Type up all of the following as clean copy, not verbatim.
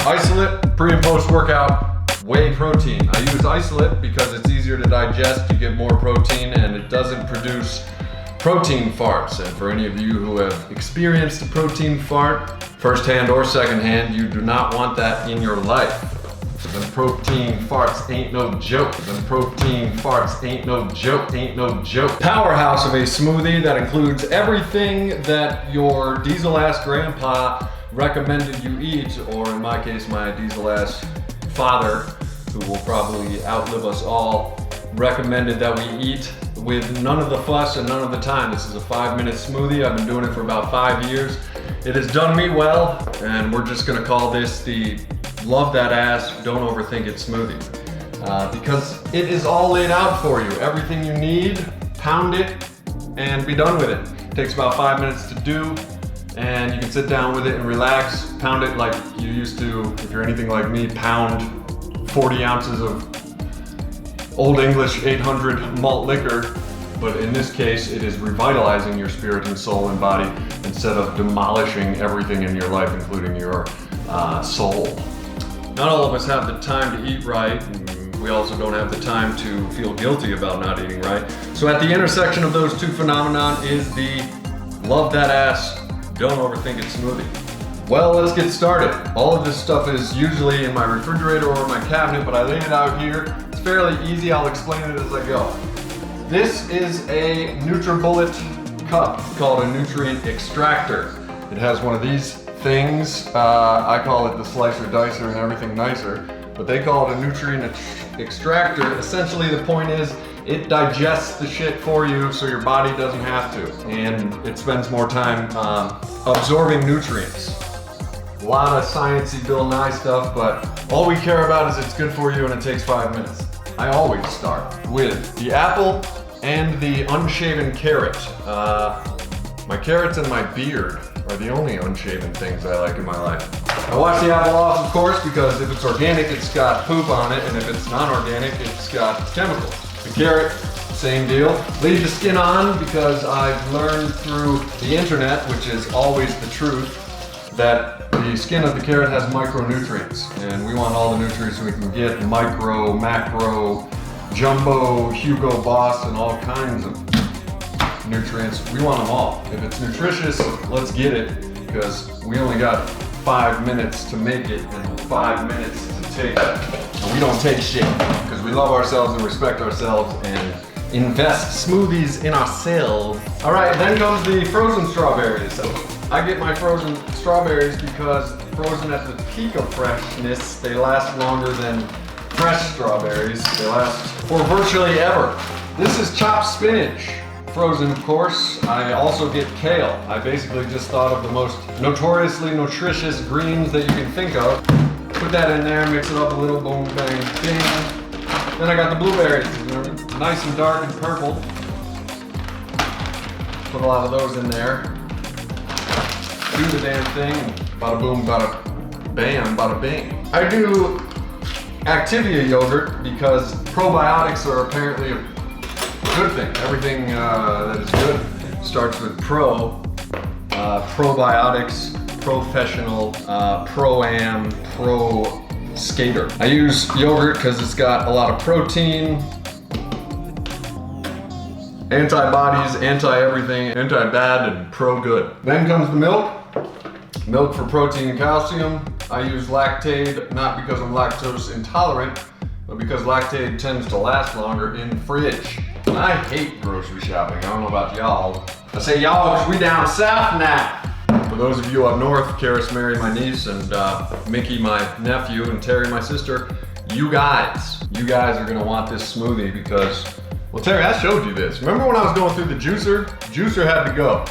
Isolate, pre and post workout, whey protein. I use isolate because it's easier to digest, you get more protein, and it doesn't produce protein farts. And for any of you who have experienced a protein fart, firsthand or secondhand, you do not want that in your life. Them protein farts ain't no joke. Them protein farts ain't no joke, ain't no joke. Powerhouse of a smoothie that includes everything that your diesel-ass grandpa recommended you eat, or in my case, my diesel-ass father, who will probably outlive us all, recommended that we eat with none of the fuss and none of the time. This is a 5-minute smoothie. I've been doing it for about 5 years. It has done me well, and we're just gonna call this the Love That Ass, Don't Overthink It smoothie. Because it is all laid out for you. Everything you need, pound it, and be done with it. It takes about 5 minutes to do, and you can sit down with it and relax. Pound it like you used to, if you're anything like me, pound 40 ounces of Old English 800 malt liquor. But in this case, it is revitalizing your spirit and soul and body instead of demolishing everything in your life, including your soul. Not all of us have the time to eat right, and we also don't have the time to feel guilty about not eating right. So at the intersection of those two phenomenon is the Love That Ass, Don't Overthink It smoothie. Well, let's get started. All of this stuff is usually in my refrigerator or my cabinet, but I laid it out here. It's fairly easy, I'll explain it as I go. This is a Nutribullet cup called a nutrient extractor. It has one of these things. I call it the slicer dicer and everything nicer, but they call it a nutrient extractor. Essentially the point is it digests the shit for you so your body doesn't have to, and it spends more time absorbing nutrients. A lot of sciencey Bill Nye stuff, but all we care about is it's good for you and it takes 5 minutes. I always start with the apple and the unshaven carrot. My carrots and my beard are the only unshaven things I like in my life. I wash the apple off, of course, because if it's organic, it's got poop on it, and if it's non-organic, it's got chemicals. The carrot, same deal. Leave the skin on because I've learned through the internet, which is always the truth, that the skin of the carrot has micronutrients, and we want all the nutrients we can get, micro, macro, jumbo, Hugo Boss, and all kinds of nutrients. We want them all. If it's nutritious, let's get it, because we only got 5 minutes to make it and 5 minutes to take it. And we don't take shit, because we love ourselves and respect ourselves and invest smoothies in ourselves. All right, then comes the frozen strawberries. So I get my frozen strawberries because frozen at the peak of freshness, they last longer than fresh strawberries. They last for virtually ever. This is chopped spinach. Frozen, of course. I also get kale. I basically just thought of the most notoriously nutritious greens that you can think of. Put that in there, mix it up a little, boom, bang, bing. Then I got the blueberries. They're nice and dark and purple. Put a lot of those in there. Do the damn thing. Bada boom, bada bam, bada bing. I do Activia yogurt because probiotics are apparently a good thing. Everything that is good starts with probiotics, professional, pro-am, pro-skater. I use yogurt because it's got a lot of protein, antibodies, anti-everything, anti-bad, and pro-good. Then comes the milk. Milk for protein and calcium. I use Lactaid, not because I'm lactose intolerant, but because Lactaid tends to last longer in the fridge. And I hate grocery shopping. I don't know about y'all. I say y'all because we down south now. For those of you up north, Karis, Mary, my niece, and Mickey, my nephew, and Terry, my sister, you guys are gonna want this smoothie because, well, Terry, I showed you this. Remember when I was going through the juicer? Juicer had to go.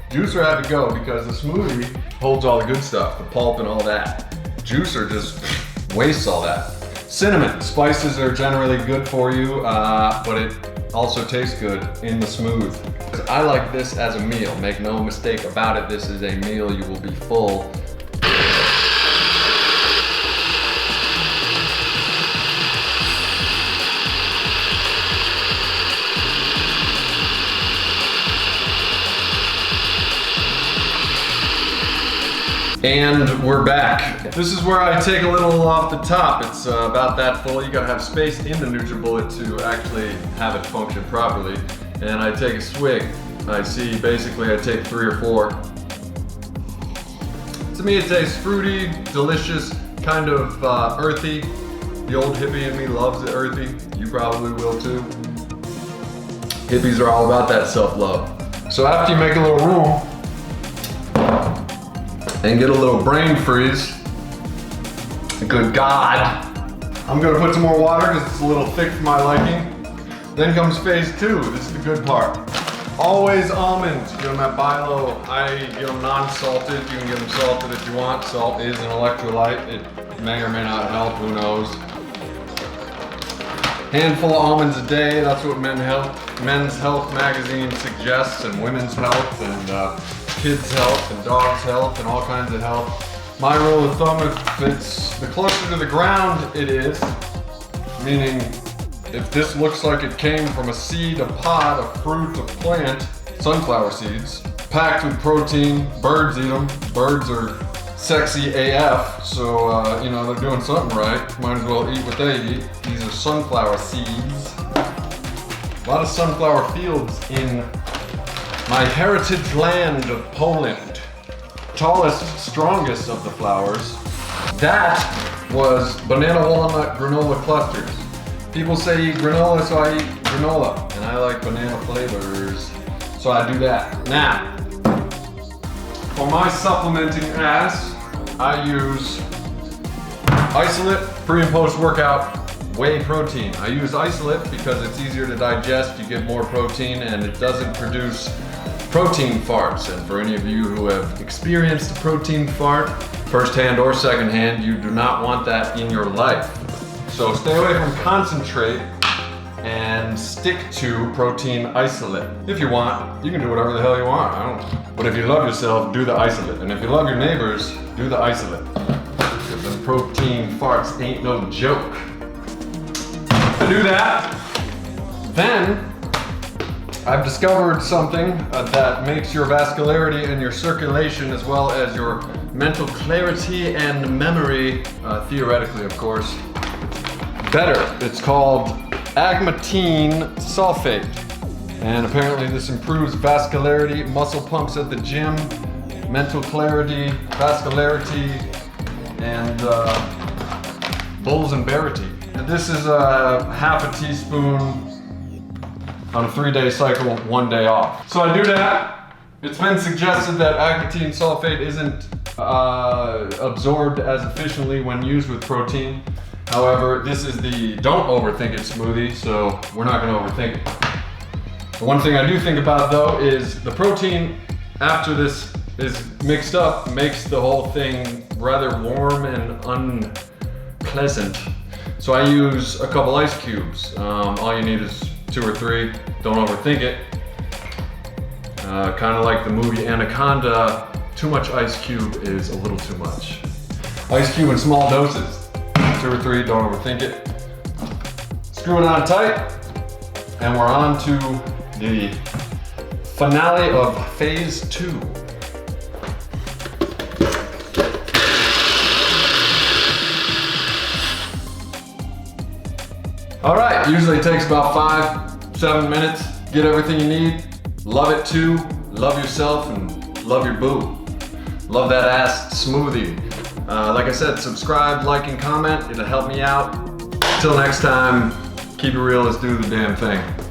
Juicer had to go because the smoothie holds all the good stuff, the pulp and all that. Juicer just wastes all that. Cinnamon, spices are generally good for you, but it also tastes good in the smooth. I like this as a meal. Make no mistake about it, this is a meal you will be full. And we're back. This is where I take a little off the top. It's about that full. You gotta have space in the Nutribullet to actually have it function properly. And I take a swig. I take 3 or 4. To me it tastes fruity, delicious, kind of earthy. The old hippie in me loves it earthy. You probably will too. Hippies are all about that self-love. So after you make a little room, and get a little brain freeze. Good God. I'm gonna put some more water because it's a little thick for my liking. Then comes phase 2, this is the good part. Always almonds, get them at buy low. I get them non-salted, you can get them salted if you want. Salt is an electrolyte, it may or may not help, who knows. Handful of almonds a day, that's what Men's Health magazine suggests, and Women's Health, and kids' health, and dogs' health, and all kinds of health. My rule of thumb, if it's the closer to the ground it is, meaning if this looks like it came from a seed, a pod, a fruit, a plant, sunflower seeds, packed with protein, birds eat them. Birds are sexy AF, so you know, they're doing something right. Might as well eat what they eat. These are sunflower seeds. A lot of sunflower fields in my heritage land of Poland. Tallest, strongest of the flowers. That was banana walnut granola clusters. People say eat granola, so I eat granola. And I like banana flavors, so I do that. Now, for my supplementing ass, I use isolate pre and post workout whey protein. I use isolate because it's easier to digest, you get more protein, and it doesn't produce protein farts. And for any of you who have experienced a protein fart, firsthand or secondhand, you do not want that in your life. So stay away from concentrate and stick to protein isolate. If you want, you can do whatever the hell you want. But if you love yourself, do the isolate. And if you love your neighbors, do the isolate. Because the protein farts ain't no joke. To do that, then I've discovered something that makes your vascularity and your circulation, as well as your mental clarity and memory, theoretically of course, better. It's called agmatine sulfate. And apparently this improves vascularity, muscle pumps at the gym, mental clarity, vascularity, and bulls and barity. And this is a half a teaspoon on a 3-day cycle, 1 day off. So I do that. It's been suggested that agmatine sulfate isn't absorbed as efficiently when used with protein. However, this is the don't overthink it smoothie, so we're not gonna overthink it. The one thing I do think about though is the protein after this is mixed up makes the whole thing rather warm and unpleasant. So I use a couple ice cubes. All you need is 2 or 3, don't overthink it. Kind of like the movie Anaconda, too much ice cube is a little too much. Ice cube in small doses, 2 or 3, don't overthink it. Screw it on tight, and we're on to the finale of phase 2. All right, usually it takes about 5-7 minutes. Get everything you need. Love it too. Love yourself and love your boo. Love that ass smoothie. Like I said, subscribe, like, and comment. It'll help me out. Till next time, keep it real. Let's do the damn thing.